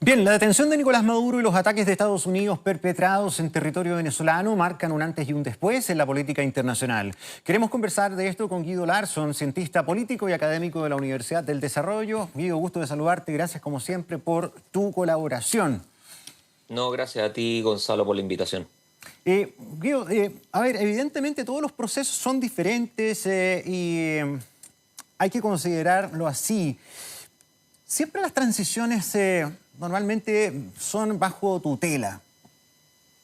Bien, la detención de Nicolás Maduro y los ataques de Estados Unidos perpetrados en territorio venezolano marcan un antes y un después en la política internacional. Queremos conversar de esto con Guido Larsson, cientista político y académico de la Universidad del Desarrollo. Guido, gusto de saludarte. Gracias como siempre por tu colaboración. No, gracias a ti, Gonzalo, por la invitación. Guido, a ver, evidentemente todos los procesos son diferentes y hay que considerarlo así. Siempre las transiciones normalmente son bajo tutela.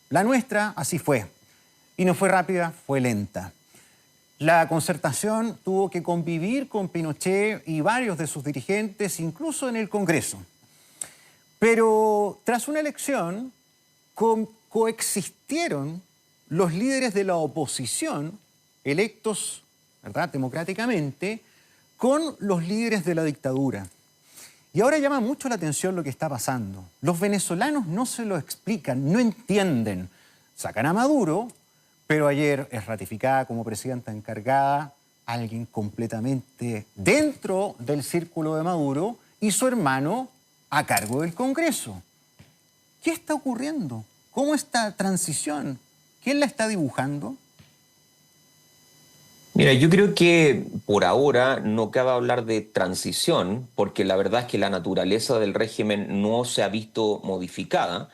La nuestra así fue. Y no fue rápida, fue lenta. La Concertación tuvo que convivir con Pinochet y varios de sus dirigentes, incluso en el Congreso. Pero tras una elección, coexistieron los líderes de la oposición, electos, ¿verdad?, democráticamente, con los líderes de la dictadura. Y ahora llama mucho la atención lo que está pasando. Los venezolanos no se lo explican, no entienden. Sacan a Maduro, pero ayer es ratificada como presidenta encargada alguien completamente dentro del círculo de Maduro y su hermano a cargo del Congreso. ¿Qué está ocurriendo? ¿Cómo esta transición? ¿Quién la está dibujando? Mira, yo creo que por ahora no cabe hablar de transición, porque la verdad es que la naturaleza del régimen no se ha visto modificada.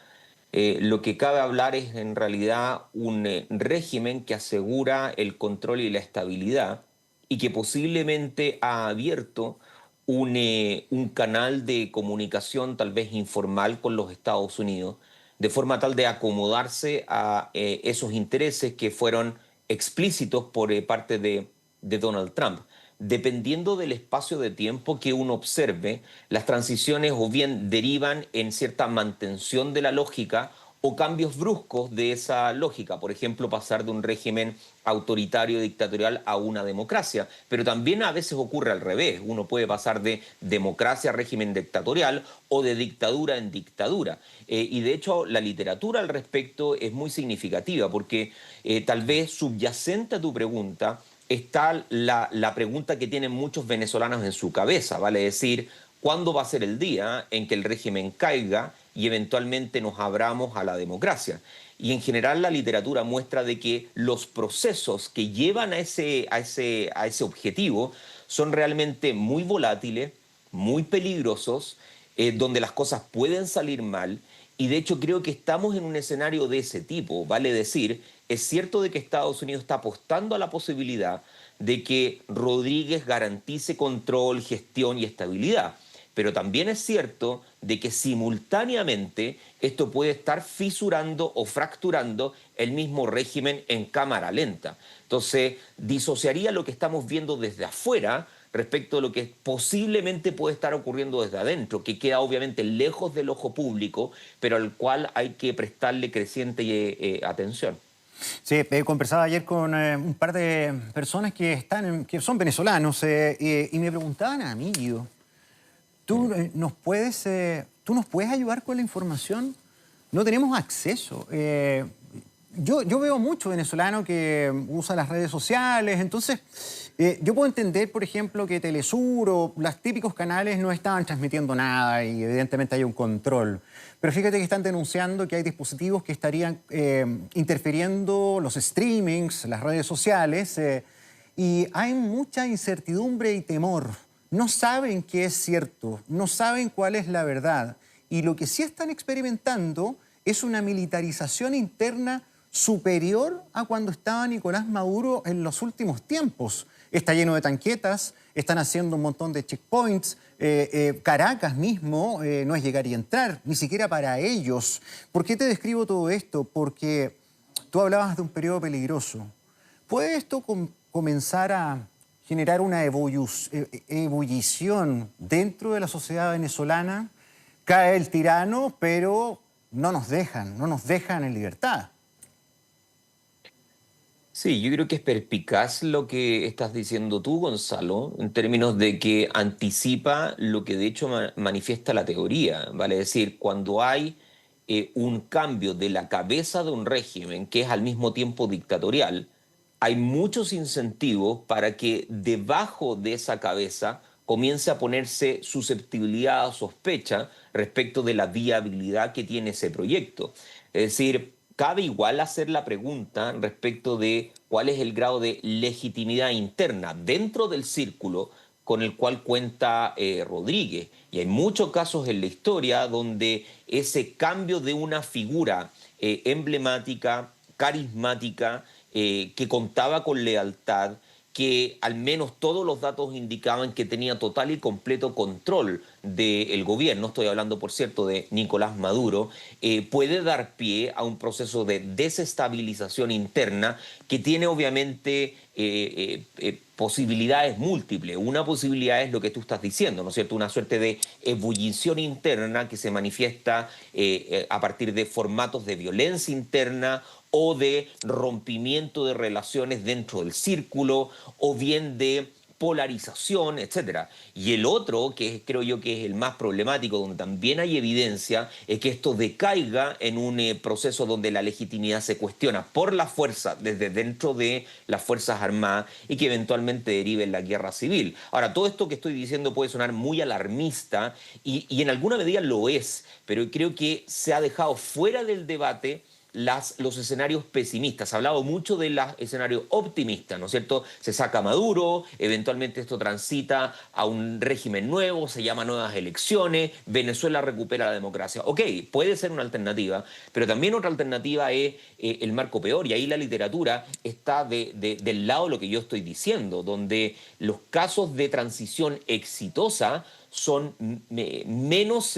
Lo que cabe hablar es en realidad un régimen que asegura el control y la estabilidad y que posiblemente ha abierto un canal de comunicación tal vez informal con los Estados Unidos, de forma tal de acomodarse a esos intereses que fueron explícitos por parte de Donald Trump. Dependiendo del espacio de tiempo que uno observe, las transiciones o bien derivan en cierta mantención de la lógica o cambios bruscos de esa lógica. Por ejemplo, pasar de un régimen autoritario dictatorial a una democracia. Pero también a veces ocurre al revés. Uno puede pasar de democracia a régimen dictatorial o de dictadura en dictadura. Y de hecho, la literatura al respecto es muy significativa porque tal vez subyacente a tu pregunta está la pregunta que tienen muchos venezolanos en su cabeza, vale decir, ¿cuándo va a ser el día en que el régimen caiga y eventualmente nos abramos a la democracia? Y en general la literatura muestra de que los procesos que llevan a ese objetivo son realmente muy volátiles, muy peligrosos, donde las cosas pueden salir mal. Y de hecho creo que estamos en un escenario de ese tipo, vale decir, es cierto de que Estados Unidos está apostando a la posibilidad de que Rodríguez garantice control, gestión y estabilidad. Pero también es cierto de que simultáneamente esto puede estar fisurando o fracturando el mismo régimen en cámara lenta. Entonces, disociaría lo que estamos viendo desde afuera respecto a lo que posiblemente puede estar ocurriendo desde adentro, que queda obviamente lejos del ojo público, pero al cual hay que prestarle creciente atención. Sí, conversaba ayer con un par de personas que son venezolanos y me preguntaban a mí, Guido, ¿tú nos puedes ayudar con la información? No tenemos acceso. Yo veo mucho venezolano que usa las redes sociales, entonces yo puedo entender, por ejemplo, que Telesur o los típicos canales no estaban transmitiendo nada y evidentemente hay un control. Pero fíjate que están denunciando que hay dispositivos que estarían interfiriendo los streamings, las redes sociales, y hay mucha incertidumbre y temor. No saben qué es cierto, no saben cuál es la verdad. Y lo que sí están experimentando es una militarización interna superior a cuando estaba Nicolás Maduro en los últimos tiempos. Está lleno de tanquetas, están haciendo un montón de checkpoints. Caracas mismo no es llegar y entrar, ni siquiera para ellos. ¿Por qué te describo todo esto? Porque tú hablabas de un periodo peligroso. ¿Puede esto comenzar a generar una ebullición dentro de la sociedad venezolana? Cae el tirano, pero no nos dejan en libertad. Sí, yo creo que es perspicaz lo que estás diciendo tú, Gonzalo, en términos de que anticipa lo que de hecho manifiesta la teoría. Vale decir, cuando hay un cambio de la cabeza de un régimen que es al mismo tiempo dictatorial, hay muchos incentivos para que debajo de esa cabeza comience a ponerse susceptibilidad o sospecha respecto de la viabilidad que tiene ese proyecto. Es decir, cabe igual hacer la pregunta respecto de cuál es el grado de legitimidad interna dentro del círculo con el cual cuenta Rodríguez. Y hay muchos casos en la historia donde ese cambio de una figura emblemática, carismática, que contaba con lealtad, que al menos todos los datos indicaban que tenía total y completo control del gobierno, estoy hablando, por cierto, de Nicolás Maduro, puede dar pie a un proceso de desestabilización interna que tiene obviamente posibilidades múltiples. Una posibilidad es lo que tú estás diciendo, ¿no es cierto? Una suerte de ebullición interna que se manifiesta a partir de formatos de violencia interna o de rompimiento de relaciones dentro del círculo, o bien de polarización, etcétera. Y el otro, que creo yo que es el más problemático, donde también hay evidencia, es que esto decaiga en un proceso donde la legitimidad se cuestiona por la fuerza desde dentro de las Fuerzas Armadas y que eventualmente derive en la guerra civil. Ahora, todo esto que estoy diciendo puede sonar muy alarmista y en alguna medida lo es, pero creo que se ha dejado fuera del debate los escenarios pesimistas. Se ha hablado mucho de los escenarios optimistas, ¿no es cierto? Se saca a Maduro, eventualmente esto transita a un régimen nuevo, se llama nuevas elecciones, Venezuela recupera la democracia. Ok, puede ser una alternativa, pero también otra alternativa es el marco peor, y ahí la literatura está del lado de lo que yo estoy diciendo, donde los casos de transición exitosa son menos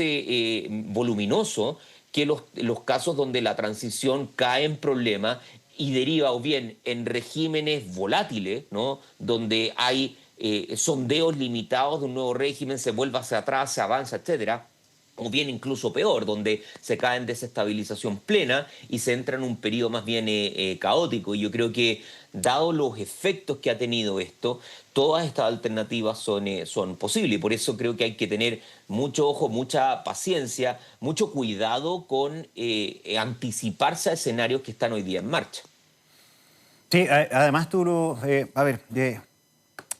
voluminosos que los casos donde la transición cae en problemas y deriva o bien en regímenes volátiles, ¿no? Donde hay sondeos limitados de un nuevo régimen, se vuelve hacia atrás, se avanza, etcétera, o bien incluso peor, donde se cae en desestabilización plena y se entra en un periodo más bien caótico. Y yo creo que, dado los efectos que ha tenido esto, todas estas alternativas son posibles. Y por eso creo que hay que tener mucho ojo, mucha paciencia, mucho cuidado con anticiparse a escenarios que están hoy día en marcha. Sí, además tú a ver,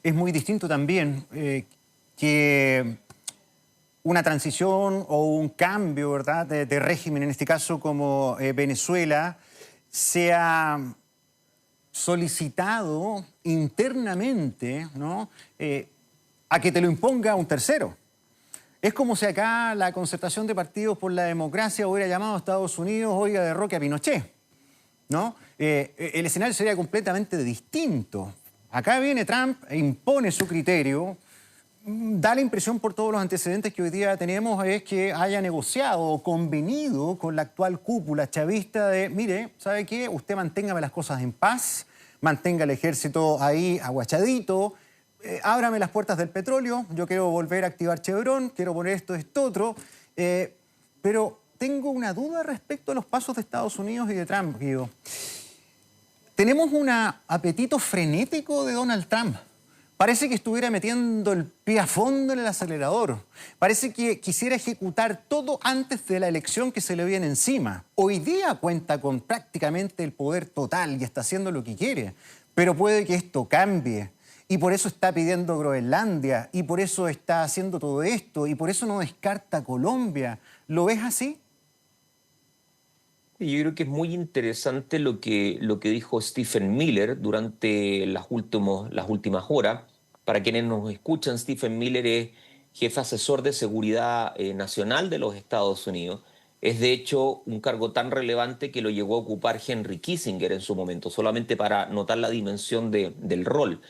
es muy distinto también que una transición o un cambio, ¿verdad?, de régimen, en este caso como Venezuela, sea solicitado internamente, ¿no?, a que te lo imponga un tercero. Es como si acá la concertación de partidos por la democracia hubiera llamado a Estados Unidos, oiga, derroque a Pinochet, ¿no? El escenario sería completamente distinto. Acá viene Trump e impone su criterio. Da la impresión, por todos los antecedentes que hoy día tenemos, es que haya negociado o convenido con la actual cúpula chavista de, mire, ¿sabe qué? Usted manténgame las cosas en paz, mantenga el ejército ahí aguachadito, ábrame las puertas del petróleo, yo quiero volver a activar Chevron, quiero poner esto, otro, pero tengo una duda respecto a los pasos de Estados Unidos y de Trump, Guido. Tenemos un apetito frenético de Donald Trump. Parece que estuviera metiendo el pie a fondo en el acelerador. Parece que quisiera ejecutar todo antes de la elección que se le viene encima. Hoy día cuenta con prácticamente el poder total y está haciendo lo que quiere. Pero puede que esto cambie. Y por eso está pidiendo Groenlandia. Y por eso está haciendo todo esto. Y por eso no descarta Colombia. ¿Lo ves así? Yo creo que es muy interesante lo que dijo Stephen Miller durante las últimas horas. Para quienes nos escuchan, Stephen Miller es jefe asesor de seguridad nacional de los Estados Unidos. Es de hecho un cargo tan relevante que lo llegó a ocupar Henry Kissinger en su momento, solamente para notar la dimensión del rol.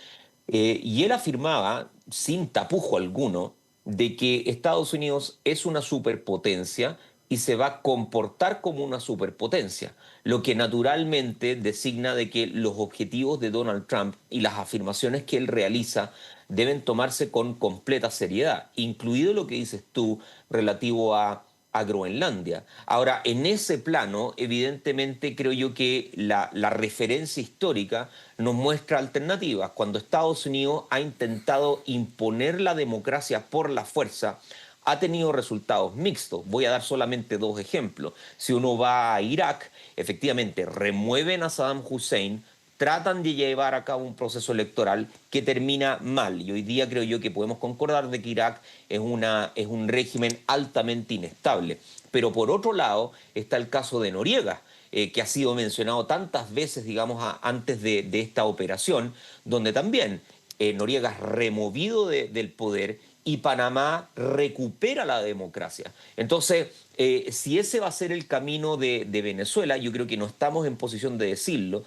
Y él afirmaba, sin tapujo alguno, de que Estados Unidos es una superpotencia y se va a comportar como una superpotencia, lo que naturalmente designa de que los objetivos de Donald Trump y las afirmaciones que él realiza deben tomarse con completa seriedad, incluido lo que dices tú relativo a Groenlandia. Ahora, en ese plano, evidentemente creo yo que la referencia histórica nos muestra alternativas. Cuando Estados Unidos ha intentado imponer la democracia por la fuerza, ha tenido resultados mixtos. Voy a dar solamente dos ejemplos. Si uno va a Irak, efectivamente remueven a Saddam Hussein, tratan de llevar a cabo un proceso electoral que termina mal. Y hoy día creo yo que podemos concordar de que Irak es un régimen altamente inestable. Pero por otro lado está el caso de Noriega, que ha sido mencionado tantas veces, digamos, antes de esta operación, donde también Noriega es removido del poder y Panamá recupera la democracia. Entonces, si ese va a ser el camino de Venezuela, yo creo que no estamos en posición de decirlo.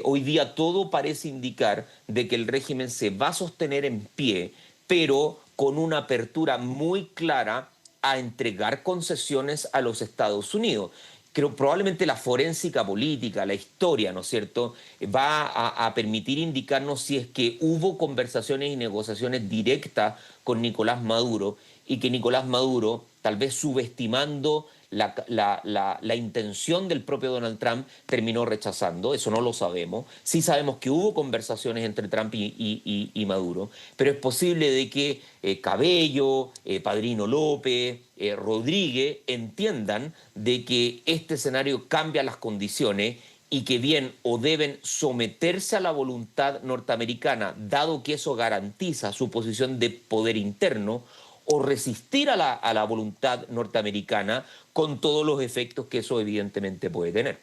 Hoy día todo parece indicar de que el régimen se va a sostener en pie, pero con una apertura muy clara a entregar concesiones a los Estados Unidos. Creo probablemente la forénsica política, la historia, ¿no es cierto?, va a permitir indicarnos si es que hubo conversaciones y negociaciones directas con Nicolás Maduro y que Nicolás Maduro, tal vez subestimando la intención del propio Donald Trump, terminó rechazando. Eso no lo sabemos. Sí sabemos que hubo conversaciones entre Trump y Maduro, pero es posible de que Cabello, Padrino López, Rodríguez entiendan de que este escenario cambia las condiciones y que bien o deben someterse a la voluntad norteamericana, dado que eso garantiza su posición de poder interno, o resistir a la voluntad norteamericana con todos los efectos que eso evidentemente puede tener.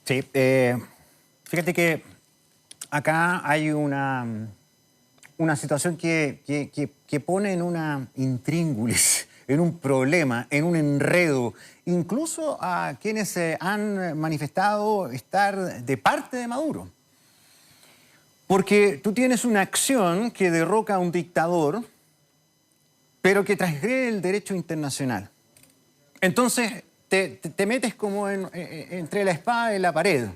Sí, fíjate que acá hay una situación que pone en una intríngulis, en un problema, en un enredo, incluso a quienes se han manifestado estar de parte de Maduro. Porque tú tienes una acción que derroca a un dictador, pero que transgrede el derecho internacional. Entonces te metes como entre la espada y la pared,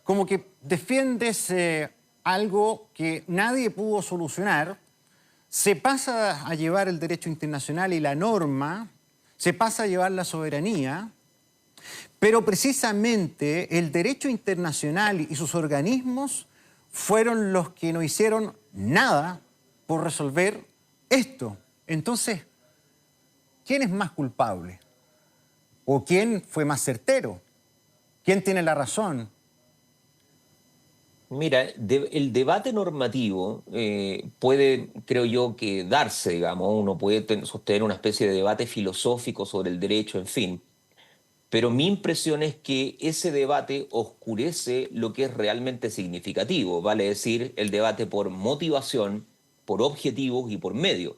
como que defiendes algo que nadie pudo solucionar, se pasa a llevar el derecho internacional y la norma, se pasa a llevar la soberanía, pero precisamente el derecho internacional y sus organismos fueron los que no hicieron nada por resolver esto. Entonces, ¿quién es más culpable? ¿O quién fue más certero? ¿Quién tiene la razón? Mira, el debate normativo puede, creo yo, que darse, digamos, uno puede sostener una especie de debate filosófico sobre el derecho, en fin, pero mi impresión es que ese debate oscurece lo que es realmente significativo, vale decir, el debate por motivación, por objetivos y por medio.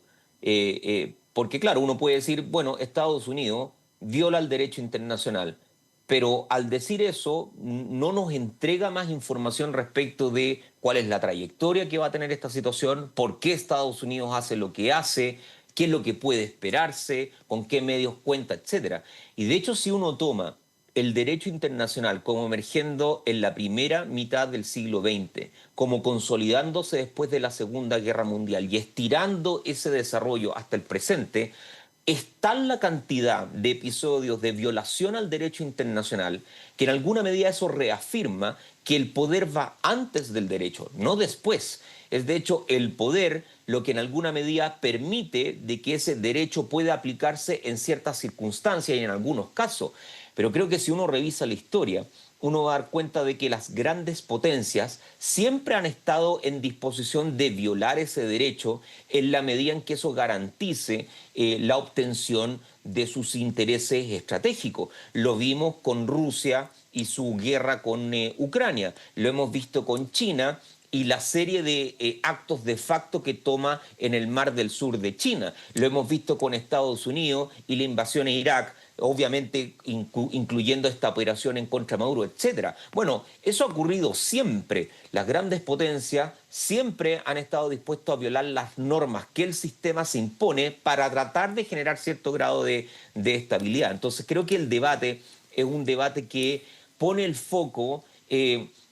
Porque claro, uno puede decir, bueno, Estados Unidos viola el derecho internacional, pero al decir eso no nos entrega más información respecto de cuál es la trayectoria que va a tener esta situación, por qué Estados Unidos hace lo que hace, qué es lo que puede esperarse, con qué medios cuenta, etcétera. Y de hecho, si uno toma el derecho internacional como emergiendo en la primera mitad del siglo XX, como consolidándose después de la Segunda Guerra Mundial y estirando ese desarrollo hasta el presente, es tal la cantidad de episodios de violación al derecho internacional que en alguna medida eso reafirma que el poder va antes del derecho, no después. Es de hecho el poder lo que en alguna medida permite de que ese derecho pueda aplicarse en ciertas circunstancias y en algunos casos. Pero creo que si uno revisa la historia, uno va a dar cuenta de que las grandes potencias siempre han estado en disposición de violar ese derecho en la medida en que eso garantice la obtención de sus intereses estratégicos. Lo vimos con Rusia y su guerra con Ucrania, lo hemos visto con China y la serie de actos de facto que toma en el Mar del Sur de China. Lo hemos visto con Estados Unidos y la invasión a Irak, obviamente incluyendo esta operación en contra de Maduro, etc. Bueno, eso ha ocurrido siempre. Las grandes potencias siempre han estado dispuestas a violar las normas que el sistema se impone para tratar de generar cierto grado de estabilidad. Entonces creo que el debate es un debate que pone el foco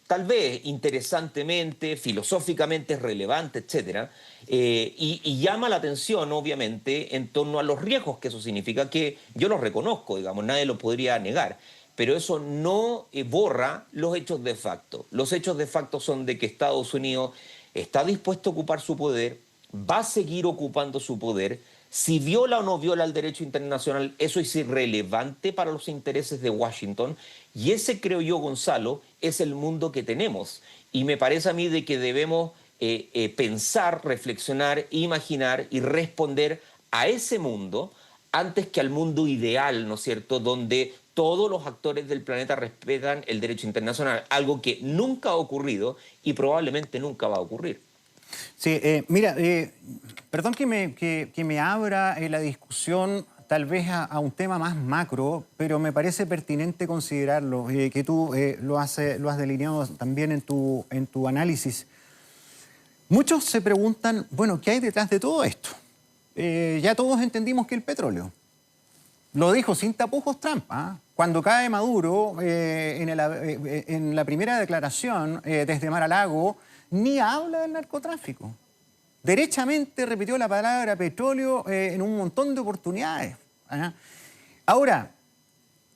tal vez interesantemente, filosóficamente relevante, etcétera, y llama la atención, obviamente, en torno a los riesgos que eso significa, que yo los reconozco, digamos, nadie lo podría negar, pero eso no borra los hechos de facto. Los hechos de facto son de que Estados Unidos está dispuesto a ocupar su poder, va a seguir ocupando su poder, Si viola o no viola el derecho internacional, eso es irrelevante para los intereses de Washington. Y ese, creo yo, Gonzalo, es el mundo que tenemos. Y me parece a mí de que debemos pensar, reflexionar, imaginar y responder a ese mundo antes que al mundo ideal, ¿no es cierto?, donde todos los actores del planeta respetan el derecho internacional, algo que nunca ha ocurrido y probablemente nunca va a ocurrir. Sí, mira, perdón que me abra la discusión tal vez a un tema más macro, pero me parece pertinente considerarlo, que tú lo has delineado también en tu análisis. Muchos se preguntan, bueno, ¿qué hay detrás de todo esto? Ya todos entendimos que el petróleo. Lo dijo sin tapujos Trump, ¿ah? Cuando cae Maduro en la primera declaración desde Mar-a-Lago, ni habla del narcotráfico. Derechamente repitió la palabra petróleo en un montón de oportunidades. ¿Ah? Ahora,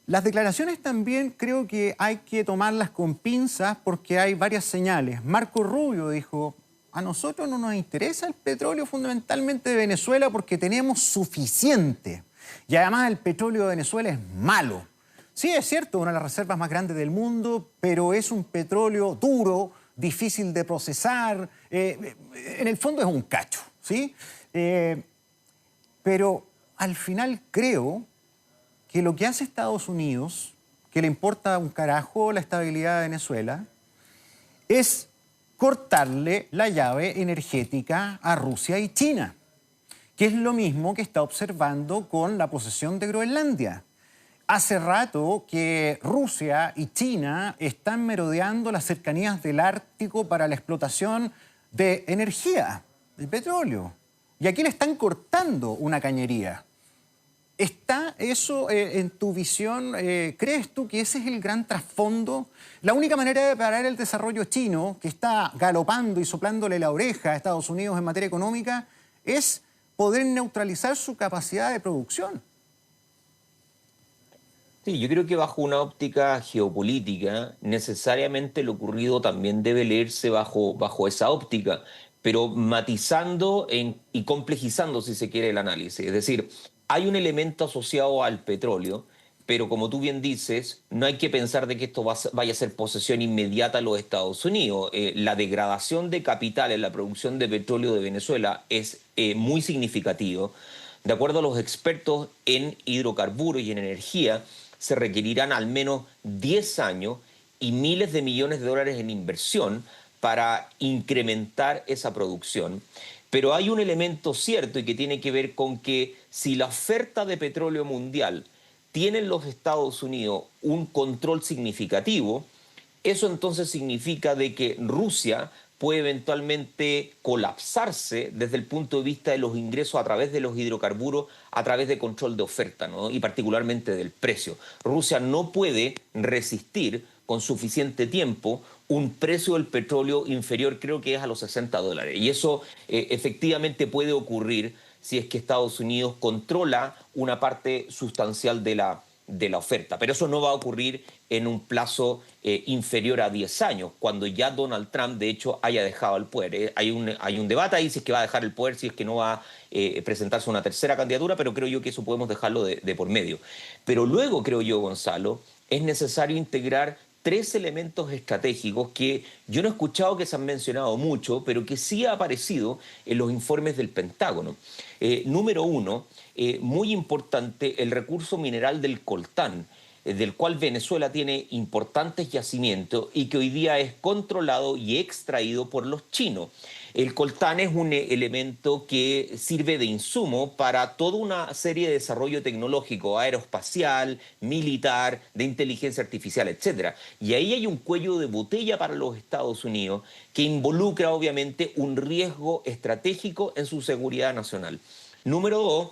las declaraciones también creo que hay que tomarlas con pinzas porque hay varias señales. Marco Rubio dijo, a nosotros no nos interesa el petróleo fundamentalmente de Venezuela porque tenemos suficiente. Y además el petróleo de Venezuela es malo. Sí, es cierto, una de las reservas más grandes del mundo, pero es un petróleo duro, difícil de procesar. En el fondo es un cacho, ¿sí? Pero al final creo que lo que hace Estados Unidos, que le importa un carajo la estabilidad de Venezuela, es cortarle la llave energética a Rusia y China, que es lo mismo que está observando con la posesión de Groenlandia. Hace rato que Rusia y China están merodeando las cercanías del Ártico para la explotación de energía, de petróleo. Y aquí le están cortando una cañería. ¿Está eso en tu visión? ¿Crees tú que ese es el gran trasfondo? La única manera de parar el desarrollo chino, que está galopando y soplándole la oreja a Estados Unidos en materia económica, es poder neutralizar su capacidad de producción. Sí, yo creo que bajo una óptica geopolítica, necesariamente lo ocurrido también debe leerse bajo esa óptica, pero matizando y complejizando, si se quiere, el análisis. Es decir, hay un elemento asociado al petróleo, pero como tú bien dices, no hay que pensar de que esto vaya a ser posesión inmediata de los Estados Unidos. La degradación de capital en la producción de petróleo de Venezuela es muy significativo. De acuerdo a los expertos en hidrocarburos y en energía, se requerirán al menos 10 años y miles de millones de dólares en inversión para incrementar esa producción. Pero hay un elemento cierto y que tiene que ver con que si la oferta de petróleo mundial tiene en los Estados Unidos un control significativo, eso entonces significa de que Rusia puede eventualmente colapsarse desde el punto de vista de los ingresos a través de los hidrocarburos, a través de control de oferta, ¿no? Y particularmente del precio. Rusia no puede resistir con suficiente tiempo un precio del petróleo inferior, creo que es a los $60. Y eso efectivamente puede ocurrir si es que Estados Unidos controla una parte sustancial de la oferta. Pero eso no va a ocurrir en un plazo inferior a 10 años, cuando ya Donald Trump, de hecho, haya dejado el poder. Hay un debate ahí si es que va a dejar el poder, si es que no va a presentarse una tercera candidatura, pero creo yo que eso podemos dejarlo de por medio. Pero luego, creo yo, Gonzalo, es necesario integrar tres elementos estratégicos que yo no he escuchado que se han mencionado mucho, pero que sí ha aparecido en los informes del Pentágono. Número uno, muy importante, el recurso mineral del coltán, del cual Venezuela tiene importantes yacimientos y que hoy día es controlado y extraído por los chinos. El coltán es un elemento que sirve de insumo para toda una serie de desarrollo tecnológico, aeroespacial, militar, de inteligencia artificial, etc. Y ahí hay un cuello de botella para los Estados Unidos que involucra obviamente un riesgo estratégico en su seguridad nacional. Número dos,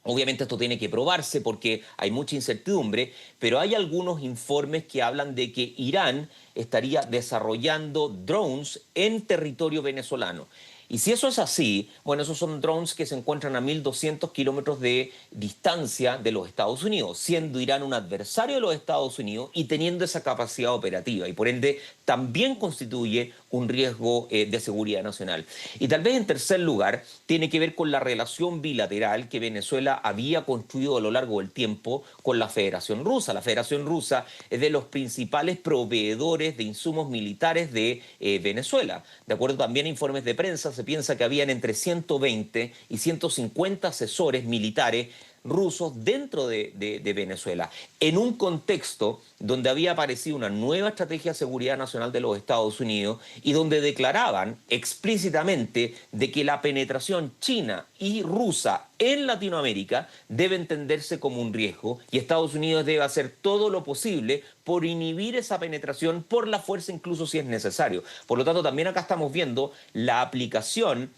obviamente esto tiene que probarse porque hay mucha incertidumbre, pero hay algunos informes que hablan de que Irán estaría desarrollando drones en territorio venezolano. Y si eso es así, bueno, esos son drones que se encuentran a 1.200 kilómetros de distancia de los Estados Unidos, siendo Irán un adversario de los Estados Unidos y teniendo esa capacidad operativa. Y por ende, también constituye un riesgo de seguridad nacional. Y tal vez en tercer lugar, tiene que ver con la relación bilateral que Venezuela había construido a lo largo del tiempo con la Federación Rusa. La Federación Rusa es de los principales proveedores de insumos militares de Venezuela. De acuerdo también a informes de prensa, se piensa que habían entre 120 y 150 asesores militares rusos dentro de Venezuela, en un contexto donde había aparecido una nueva estrategia de seguridad nacional de los Estados Unidos y donde declaraban explícitamente de que la penetración china y rusa en Latinoamérica debe entenderse como un riesgo y Estados Unidos debe hacer todo lo posible por inhibir esa penetración por la fuerza, incluso si es necesario. Por lo tanto, también acá estamos viendo la aplicación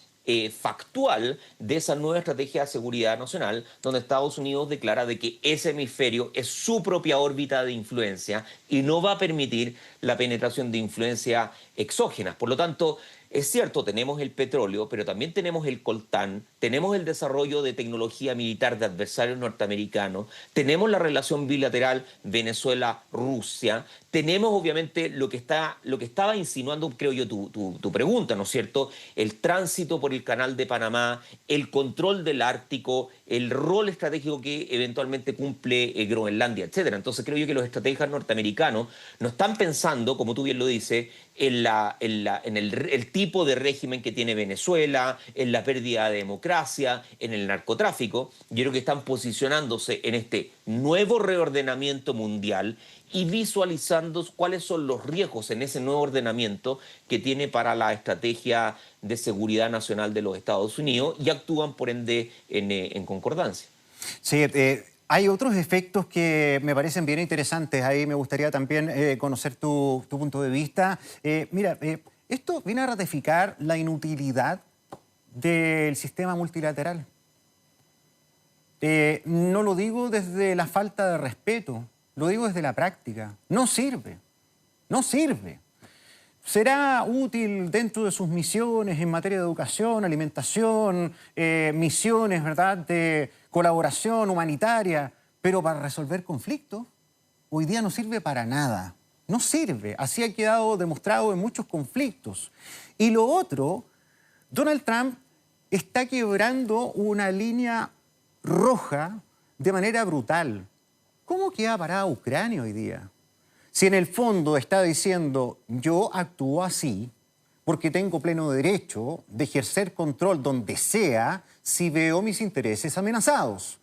factual de esa nueva estrategia de seguridad nacional, donde Estados Unidos declara de que ese hemisferio es su propia órbita de influencia y no va a permitir la penetración de influencias exógenas. Por lo tanto, es cierto, tenemos el petróleo, pero también tenemos el coltán, tenemos el desarrollo de tecnología militar de adversarios norteamericanos, tenemos la relación bilateral Venezuela-Rusia, tenemos obviamente lo que estaba insinuando, creo yo, tu pregunta, ¿no es cierto? El tránsito por el canal de Panamá, el control del Ártico, el rol estratégico que eventualmente cumple Groenlandia, etcétera. Entonces creo yo que los estrategas norteamericanos no están pensando, como tú bien lo dices, en el tipo de régimen que tiene Venezuela, en la pérdida de democracia, en el narcotráfico. Yo creo que están posicionándose en este nuevo reordenamiento mundial y visualizando cuáles son los riesgos en ese nuevo ordenamiento que tiene para la estrategia de seguridad nacional de los Estados Unidos y actúan por ende en concordancia. Sí, hay otros efectos que me parecen bien interesantes. Ahí me gustaría también conocer tu punto de vista. Mira, esto viene a ratificar la inutilidad del sistema multilateral. No lo digo desde la falta de respeto, lo digo desde la práctica. No sirve, no sirve. Será útil dentro de sus misiones en materia de educación, alimentación, misiones, ¿verdad?, de colaboración humanitaria, pero para resolver conflictos, hoy día no sirve para nada. No sirve. Así ha quedado demostrado en muchos conflictos. Y lo otro, Donald Trump está quebrando una línea roja de manera brutal. ¿Cómo queda parada Ucrania hoy día? Si en el fondo está diciendo, yo actúo así porque tengo pleno derecho de ejercer control donde sea si veo mis intereses amenazados.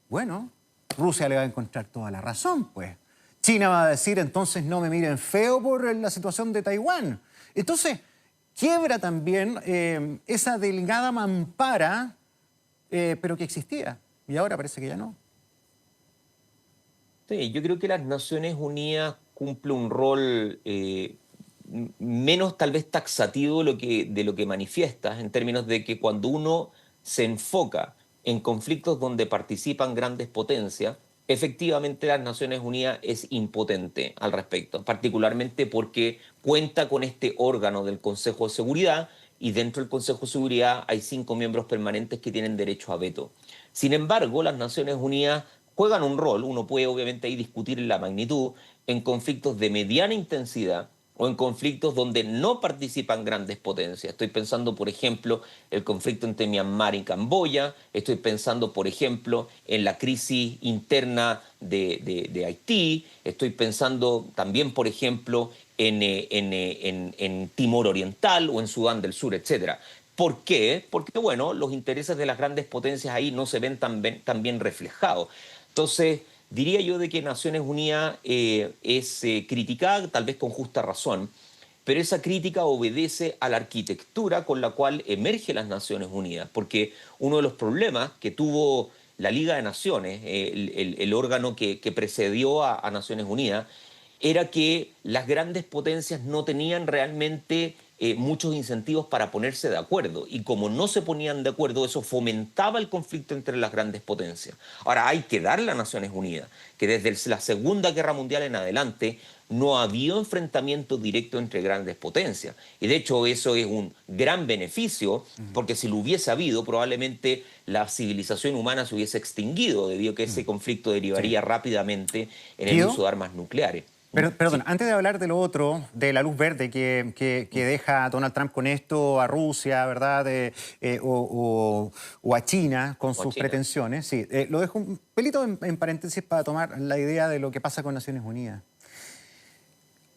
Bueno, Rusia le va a encontrar toda la razón, pues. China va a decir, entonces no me miren feo por la situación de Taiwán. Entonces, quiebra también esa delgada mampara, pero que existía. Y ahora parece que ya no. Sí, yo creo que las Naciones Unidas cumple un rol menos tal vez taxativo de lo que manifiestas, en términos de que cuando uno se enfoca en conflictos donde participan grandes potencias, efectivamente las Naciones Unidas es impotente al respecto, particularmente porque cuenta con este órgano del Consejo de Seguridad y dentro del Consejo de Seguridad hay 5 miembros permanentes que tienen derecho a veto. Sin embargo, las Naciones Unidas juegan un rol, uno puede obviamente ahí discutir la magnitud, en conflictos de mediana intensidad o en conflictos donde no participan grandes potencias. Estoy pensando, por ejemplo, el conflicto entre Myanmar y Camboya, estoy pensando, por ejemplo, en la crisis interna de Haití, estoy pensando también, por ejemplo, en Timor Oriental o en Sudán del Sur, etcétera. ¿Por qué? Porque, bueno, los intereses de las grandes potencias ahí no se ven tan bien reflejados. Entonces, diría yo de que Naciones Unidas es criticada, tal vez con justa razón, pero esa crítica obedece a la arquitectura con la cual emerge las Naciones Unidas, porque uno de los problemas que tuvo la Liga de Naciones, el órgano que precedió a Naciones Unidas, era que las grandes potencias no tenían realmente muchos incentivos para ponerse de acuerdo. Y como no se ponían de acuerdo, eso fomentaba el conflicto entre las grandes potencias. Ahora, hay que darle a Naciones Unidas que desde la Segunda Guerra Mundial en adelante no había enfrentamiento directo entre grandes potencias. Y de hecho eso es un gran beneficio, porque si lo hubiese habido, probablemente la civilización humana se hubiese extinguido, debido a que ese conflicto Sí. derivaría rápidamente en el Guido, uso de armas nucleares. pero, perdón, Sí, antes de hablar de lo otro, de la luz verde que deja Donald Trump con esto, a Rusia, ¿verdad? O a China con o a sus China. pretensiones, sí. Lo dejo un pelito en paréntesis para tomar la idea de lo que pasa con Naciones Unidas.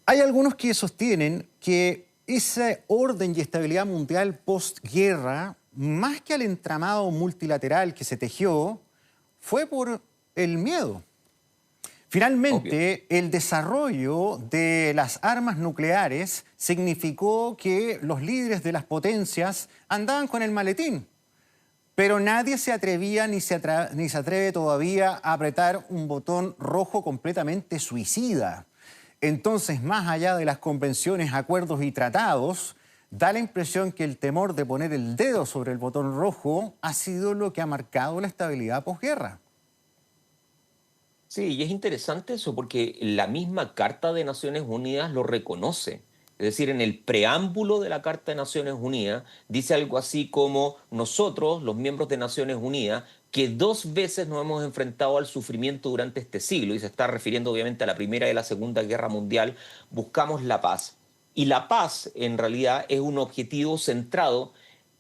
Hay algunos que sostienen que ese orden y estabilidad mundial postguerra, más que al entramado multilateral que se tejió, fue por el miedo. Obvio. Finalmente, el desarrollo de las armas nucleares significó que los líderes de las potencias andaban con el maletín, pero nadie se atrevía ni se atreve todavía a apretar un botón rojo completamente suicida. Entonces, más allá de las convenciones, acuerdos y tratados, da la impresión que el temor de poner el dedo sobre el botón rojo ha sido lo que ha marcado la estabilidad posguerra. Sí, y es interesante eso porque la misma Carta de Naciones Unidas lo reconoce. Es decir, en el preámbulo de la Carta de Naciones Unidas dice algo así como nosotros, los miembros de Naciones Unidas, que 2 veces nos hemos enfrentado al sufrimiento durante este siglo, y se está refiriendo obviamente a la Primera y la Segunda Guerra Mundial, buscamos la paz. Y la paz, en realidad, es un objetivo centrado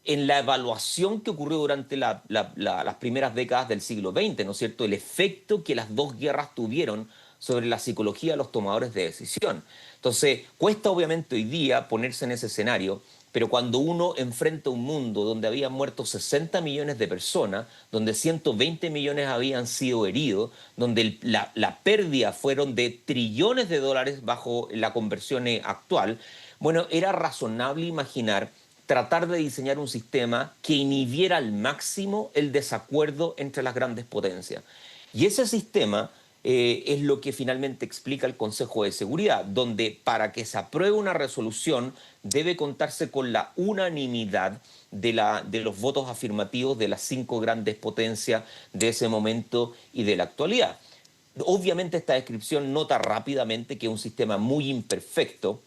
en la evaluación que ocurrió durante las primeras décadas del siglo XX, ¿no es cierto? El efecto que las dos guerras tuvieron sobre la psicología de los tomadores de decisión. Entonces, cuesta obviamente hoy día ponerse en ese escenario, pero cuando uno enfrenta un mundo donde habían muerto 60 millones de personas, donde 120 millones habían sido heridos, donde la pérdida fueron de trillones de dólares bajo la conversión actual, bueno, era razonable imaginar tratar de diseñar un sistema que inhibiera al máximo el desacuerdo entre las grandes potencias. Y ese sistema es lo que finalmente explica el Consejo de Seguridad, donde para que se apruebe una resolución debe contarse con la unanimidad de los votos afirmativos de las 5 grandes potencias de ese momento y de la actualidad. Obviamente esta descripción nota rápidamente que es un sistema muy imperfecto,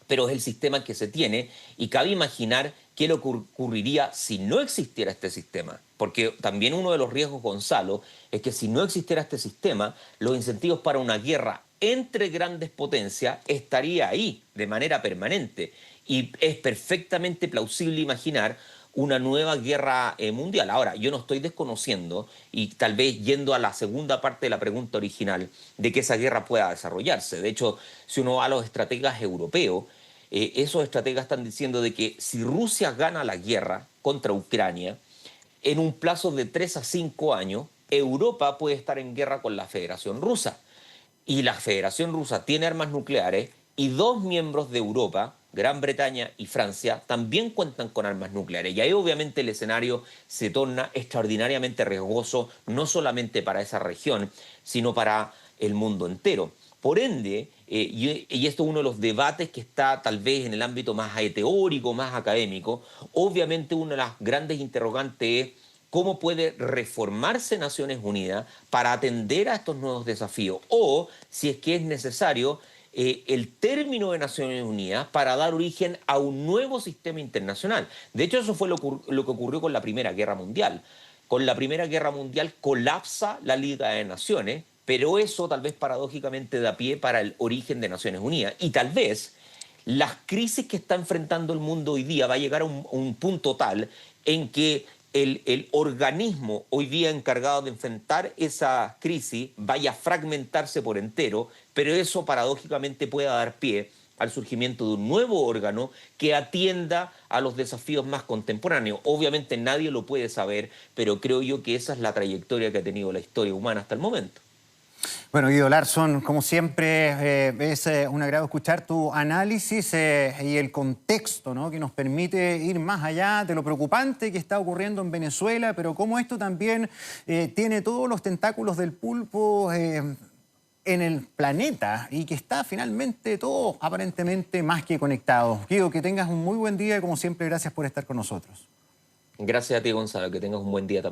pero es el sistema que se tiene y cabe imaginar qué le ocurriría si no existiera este sistema. Porque también uno de los riesgos, Gonzalo, es que si no existiera este sistema, los incentivos para una guerra entre grandes potencias estaría ahí de manera permanente. Y es perfectamente plausible imaginar una nueva guerra mundial. Ahora, yo no estoy desconociendo, y tal vez yendo a la segunda parte de la pregunta original, de que esa guerra pueda desarrollarse. De hecho, si uno va a los estrategas europeos, esos estrategas están diciendo de que si Rusia gana la guerra contra Ucrania, en un plazo de 3 a 5 años, Europa puede estar en guerra con la Federación Rusa. Y la Federación Rusa tiene armas nucleares y 2 miembros de Europa, Gran Bretaña y Francia, también cuentan con armas nucleares. Y ahí obviamente el escenario se torna extraordinariamente riesgoso, no solamente para esa región, sino para el mundo entero. Por ende, y esto es uno de los debates que está tal vez en el ámbito más teórico, más académico, obviamente una de las grandes interrogantes es cómo puede reformarse Naciones Unidas para atender a estos nuevos desafíos, o si es que es necesario el término de Naciones Unidas para dar origen a un nuevo sistema internacional. De hecho, eso fue lo que ocurrió con la Primera Guerra Mundial. Con la Primera Guerra Mundial colapsa la Liga de Naciones, pero eso tal vez paradójicamente da pie para el origen de Naciones Unidas. Y tal vez las crisis que está enfrentando el mundo hoy día va a llegar a un punto tal en que el organismo hoy día encargado de enfrentar esa crisis vaya a fragmentarse por entero, pero eso paradójicamente pueda dar pie al surgimiento de un nuevo órgano que atienda a los desafíos más contemporáneos. Obviamente nadie lo puede saber, pero creo yo que esa es la trayectoria que ha tenido la historia humana hasta el momento. Bueno, Guido Larsson, como siempre, es un agrado escuchar tu análisis y el contexto, ¿no?, que nos permite ir más allá de lo preocupante que está ocurriendo en Venezuela, pero cómo esto también tiene todos los tentáculos del pulpo en el planeta y que está finalmente todo aparentemente más que conectado. Guido, que tengas un muy buen día y como siempre, gracias por estar con nosotros. Gracias a ti, Gonzalo, que tengas un buen día también.